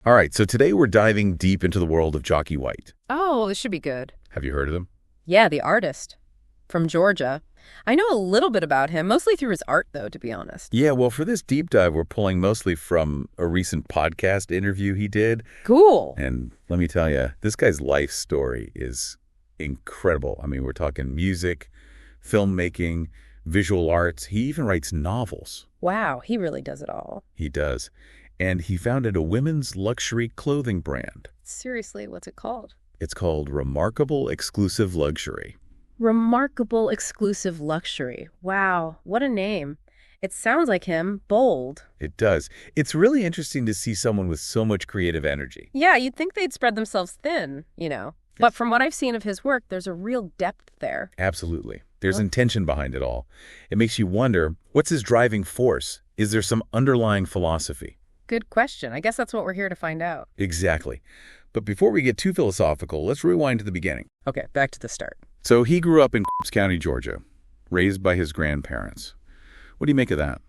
All right, so today we're diving deep into the world of Jockey White. Oh, this should be good. Have you heard of him? Yeah, the artist. From Georgia. I know a little bit about him, mostly through his art, though, to be honest. Yeah, well, for this deep dive, we're pulling mostly from a recent podcast interview he did. Cool. And let me tell you, this guy's life story is incredible. I mean, we're talking music, filmmaking, visual arts. He even writes novels. Wow, he really does it all. He does. And he founded a women's luxury clothing brand. Seriously, what's it called? It's called Remarkable Exclusive Luxury. Remarkable Exclusive Luxury. Wow, what a name. It sounds like him. Bold. It does. It's really interesting to see someone with so much creative energy. Yeah, you'd think they'd spread themselves thin, But from what I've seen of his work, there's a real depth there. Absolutely. There's intention behind it all. It makes you wonder, what's his driving force? Is there some underlying philosophy? Good question. I guess that's what we're here to find out. Exactly. But before we get too philosophical, let's rewind to the beginning. Okay, back to the start. So he grew up in County, Georgia, raised by his grandparents. What do you make of that?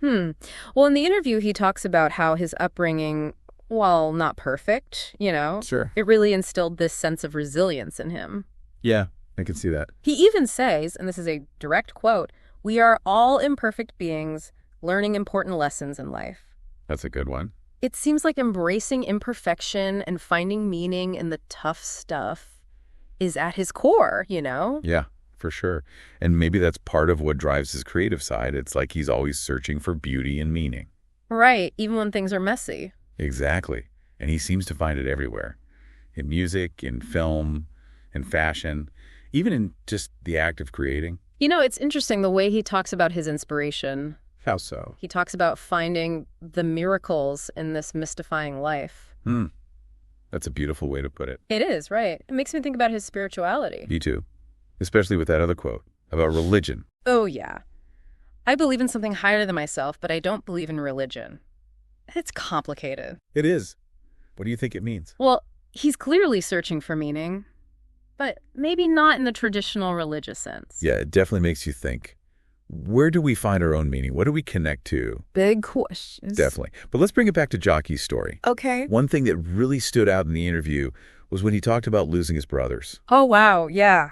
Well, in the interview, he talks about how his upbringing, while not perfect, Sure. it really instilled this sense of resilience in him. Yeah, I can see that. He even says, and this is a direct quote, "We are all imperfect beings learning important lessons in life." That's a good one. It seems like embracing imperfection and finding meaning in the tough stuff is at his core, Yeah, for sure. And maybe that's part of what drives his creative side. It's like he's always searching for beauty and meaning. Right, even when things are messy. Exactly. And he seems to find it everywhere. In music, in film, in fashion, even in just the act of creating. It's interesting the way he talks about his inspiration. How so? He talks about finding the miracles in this mystifying life. That's a beautiful way to put it. It is, right. It makes me think about his spirituality. Me too. Especially with that other quote about religion. Oh, yeah. I believe in something higher than myself, but I don't believe in religion. It's complicated. It is. What do you think it means? Well, he's clearly searching for meaning, but maybe not in the traditional religious sense. Yeah, it definitely makes you think. Where do we find our own meaning? What do we connect to? Big questions. Definitely. But let's bring it back to Jockey's story. Okay. One thing that really stood out in the interview was when he talked about losing his brothers. Oh, wow. Yeah.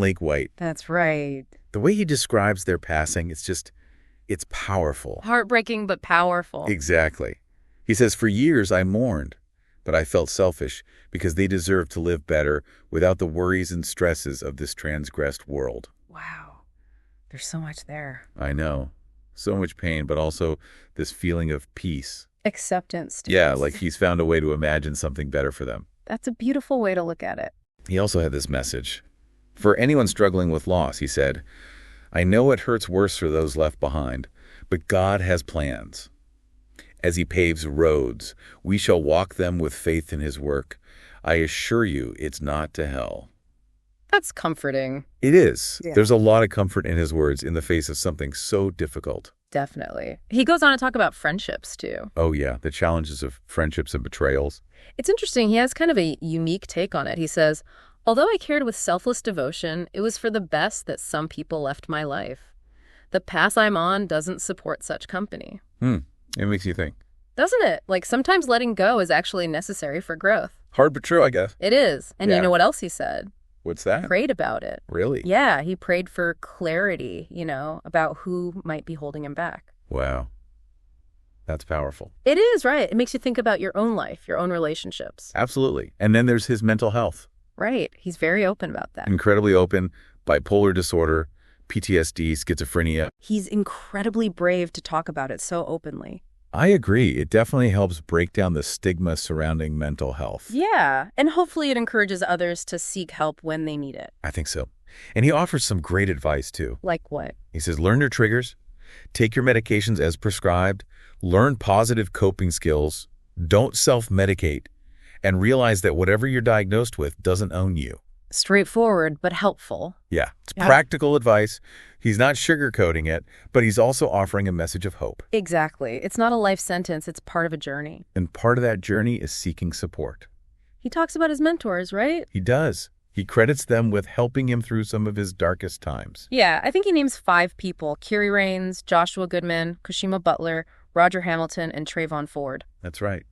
Lake White. That's right. The way he describes their passing, it's powerful. Heartbreaking, but powerful. Exactly. He says, "For years I mourned, but I felt selfish because they deserved to live better without the worries and stresses of this transgressed world." Wow. There's so much there. I know. So much pain, but also this feeling of peace. Acceptance. Yeah, like he's found a way to imagine something better for them. That's a beautiful way to look at it. He also had this message. For anyone struggling with loss, he said, "I know it hurts worse for those left behind, but God has plans. As he paves roads, we shall walk them with faith in his work. I assure you it's not to hell." That's comforting. It is. Yeah. There's a lot of comfort in his words in the face of something so difficult. Definitely. He goes on to talk about friendships, too. Oh, yeah, the challenges of friendships and betrayals. It's interesting. He has kind of a unique take on it. He says, "Although I cared with selfless devotion, it was for the best that some people left my life. The path I'm on doesn't support such company." It makes you think. Doesn't it? Like, sometimes letting go is actually necessary for growth. Hard but true, I guess. It is. And Yeah. you know what else he said? What's that? Prayed about it. Really? Yeah, he prayed for clarity, about who might be holding him back. Wow. That's powerful. It is, right. It makes you think about your own life, your own relationships. Absolutely. And then there's his mental health. Right. He's very open about that. Incredibly open, bipolar disorder, PTSD, schizophrenia. He's incredibly brave to talk about it so openly. I agree. It definitely helps break down the stigma surrounding mental health. Yeah, and hopefully it encourages others to seek help when they need it. I think so. And he offers some great advice, too. Like what? He says, learn your triggers, take your medications as prescribed, learn positive coping skills, don't self-medicate, and realize that whatever you're diagnosed with doesn't own you. Straightforward, but helpful. Yeah, it's practical advice. He's not sugarcoating it, but he's also offering a message of hope. Exactly. It's not a life sentence. It's part of a journey. And part of that journey is seeking support. He talks about his mentors, right? He does. He credits them with helping him through some of his darkest times. Yeah, I think he names 5 people: Kiri Raines, Joshua Goodman, Kushima Butler, Roger Hamilton, and Trayvon Ford. That's right.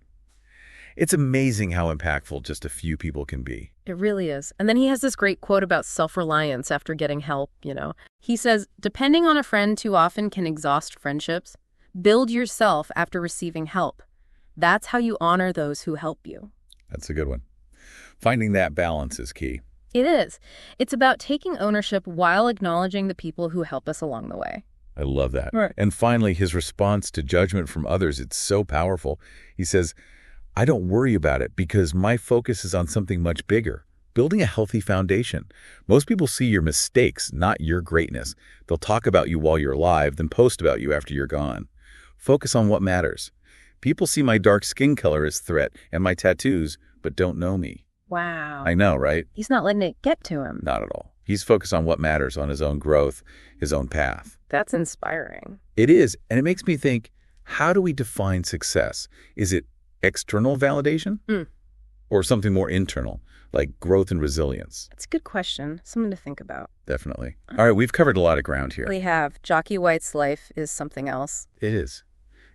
It's amazing how impactful just a few people can be. It really is. And then he has this great quote about self-reliance after getting help, He says, depending on a friend too often can exhaust friendships. Build yourself after receiving help. That's how you honor those who help you. That's a good one. Finding that balance is key. It is. It's about taking ownership while acknowledging the people who help us along the way. I love that. Right. And finally, his response to judgment from others, it's so powerful. He says, I don't worry about it because my focus is on something much bigger, building a healthy foundation. Most people see your mistakes, not your greatness. They'll talk about you while you're alive, then post about you after you're gone. Focus on what matters. People see my dark skin color as threat and my tattoos, but don't know me. Wow. I know, right? He's not letting it get to him. Not at all. He's focused on what matters, on his own growth, his own path. That's inspiring. It is, and it makes me think, how do we define success? Is it external validation or something more internal, like growth and resilience? That's a good question. Something to think about. Definitely. All right, we've covered a lot of ground here. We have. Jockey White's life is something else. It is.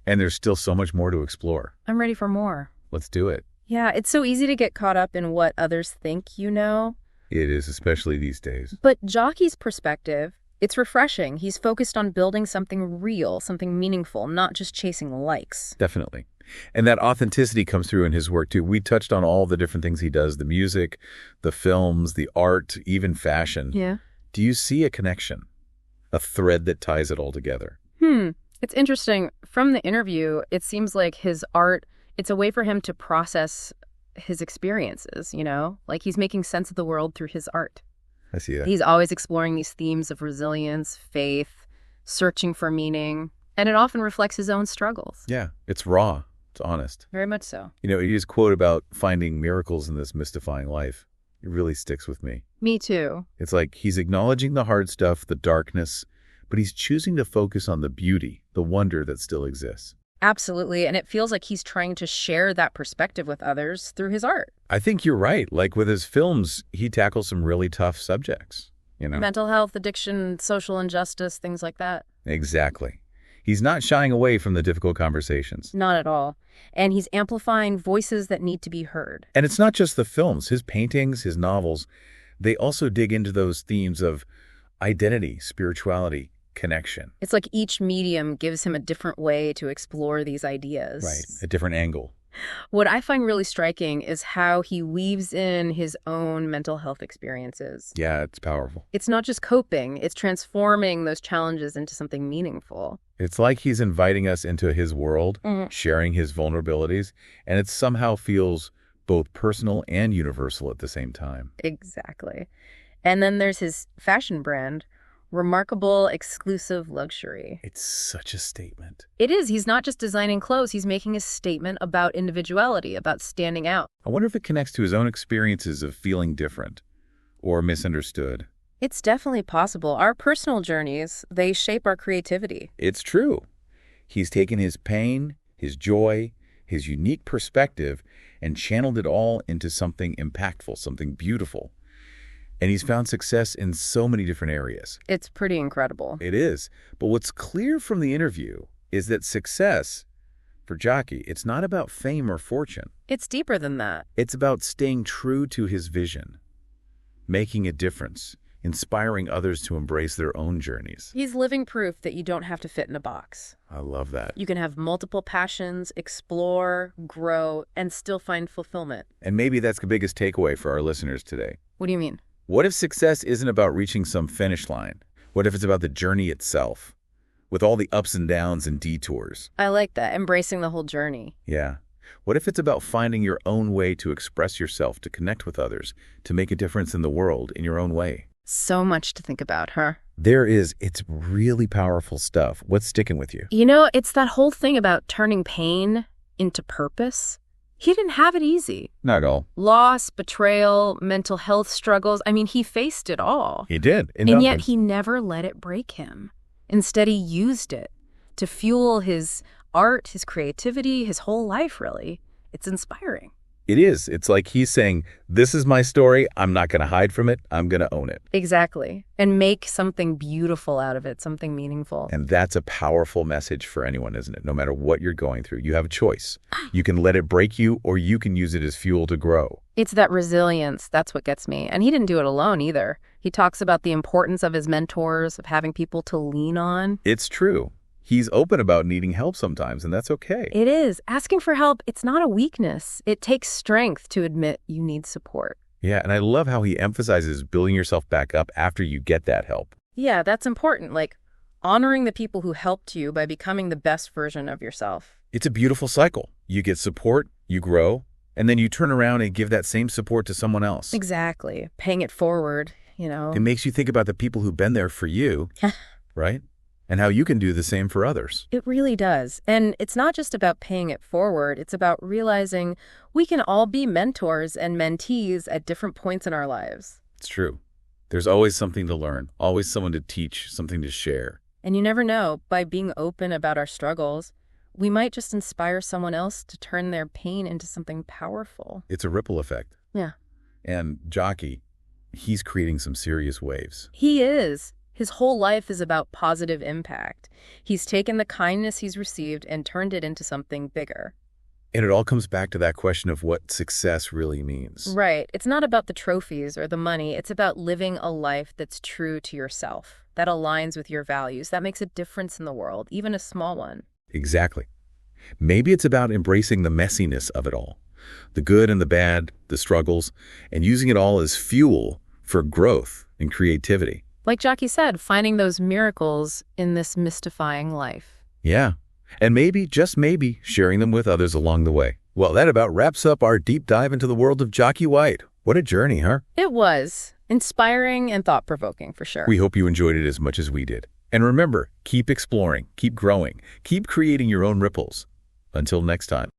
And there's still so much more to explore. I'm ready for more. Let's do it. Yeah, it's so easy to get caught up in what others think you know. It is, especially these days. But Jockey's perspective, it's refreshing. He's focused on building something real, something meaningful, not just chasing likes. Definitely. And that authenticity comes through in his work, too. We touched on all the different things he does, the music, the films, the art, even fashion. Yeah. Do you see a connection, a thread that ties it all together? It's interesting. From the interview, it seems like his art, it's a way for him to process his experiences, Like he's making sense of the world through his art. I see that. He's always exploring these themes of resilience, faith, searching for meaning, and it often reflects his own struggles. Yeah, it's raw. It's honest. Very much so. His quote about finding miracles in this mystifying life, it really sticks with me. Me too. It's like he's acknowledging the hard stuff, the darkness, but he's choosing to focus on the beauty, the wonder that still exists. Absolutely. And it feels like he's trying to share that perspective with others through his art. I think you're right. Like with his films, he tackles some really tough subjects, Mental health, addiction, social injustice, things like that. Exactly. He's not shying away from the difficult conversations. Not at all. And he's amplifying voices that need to be heard. And it's not just the films. His paintings, his novels, they also dig into those themes of identity, spirituality, connection. It's like each medium gives him a different way to explore these ideas. Right. A different angle. What I find really striking is how he weaves in his own mental health experiences. Yeah, it's powerful. It's not just coping, it's transforming those challenges into something meaningful. It's like he's inviting us into his world, sharing his vulnerabilities, and it somehow feels both personal and universal at the same time. Exactly. And then there's his fashion brand, Remarkable Exclusive Luxury. It's such a statement. It is. He's not just designing clothes. He's making a statement about individuality, about standing out. I wonder if it connects to his own experiences of feeling different or misunderstood. It's definitely possible. Our personal journeys, they shape our creativity. It's true. He's taken his pain, his joy, his unique perspective, and channeled it all into something impactful, something beautiful. And he's found success in so many different areas. It's pretty incredible. It is. But what's clear from the interview is that success, for Jockey, it's not about fame or fortune. It's deeper than that. It's about staying true to his vision, making a difference, inspiring others to embrace their own journeys. He's living proof that you don't have to fit in a box. I love that. You can have multiple passions, explore, grow, and still find fulfillment. And maybe that's the biggest takeaway for our listeners today. What do you mean? What if success isn't about reaching some finish line? What if it's about the journey itself, with all the ups and downs and detours? I like that, embracing the whole journey. Yeah. What if it's about finding your own way to express yourself, to connect with others, to make a difference in the world in your own way? So much to think about, huh? There is. It's really powerful stuff. What's sticking with you? It's that whole thing about turning pain into purpose. He didn't have it easy. Not at all. Loss, betrayal, mental health struggles. He faced it all. He did. And yet he never let it break him. Instead, he used it to fuel his art, his creativity, his whole life, really. It's inspiring. It is. It's like he's saying, this is my story. I'm not going to hide from it. I'm going to own it. Exactly. And make something beautiful out of it, something meaningful. And that's a powerful message for anyone, isn't it? No matter what you're going through, you have a choice. You can let it break you, or you can use it as fuel to grow. It's that resilience. That's what gets me. And he didn't do it alone either. He talks about the importance of his mentors, of having people to lean on. It's true. He's open about needing help sometimes, and that's okay. It is. Asking for help, it's not a weakness. It takes strength to admit you need support. Yeah, and I love how he emphasizes building yourself back up after you get that help. Yeah, that's important. Like honoring the people who helped you by becoming the best version of yourself. It's a beautiful cycle. You get support, you grow, and then you turn around and give that same support to someone else. Exactly. Paying it forward, It makes you think about the people who've been there for you, right? And how you can do the same for others. It really does. And it's not just about paying it forward. It's about realizing we can all be mentors and mentees at different points in our lives. It's true. There's always something to learn, always someone to teach, something to share. And you never know, by being open about our struggles, we might just inspire someone else to turn their pain into something powerful. It's a ripple effect. Yeah. And Jockey, he's creating some serious waves. He is. His whole life is about positive impact. He's taken the kindness he's received and turned it into something bigger. And it all comes back to that question of what success really means. Right. It's not about the trophies or the money. It's about living a life that's true to yourself, that aligns with your values, that makes a difference in the world, even a small one. Exactly. Maybe it's about embracing the messiness of it all, the good and the bad, the struggles, and using it all as fuel for growth and creativity. Like Jockey said, finding those miracles in this mystifying life. Yeah. And maybe, just maybe, sharing them with others along the way. Well, that about wraps up our deep dive into the world of Jockey White. What a journey, huh? It was inspiring and thought-provoking, for sure. We hope you enjoyed it as much as we did. And remember, keep exploring, keep growing, keep creating your own ripples. Until next time.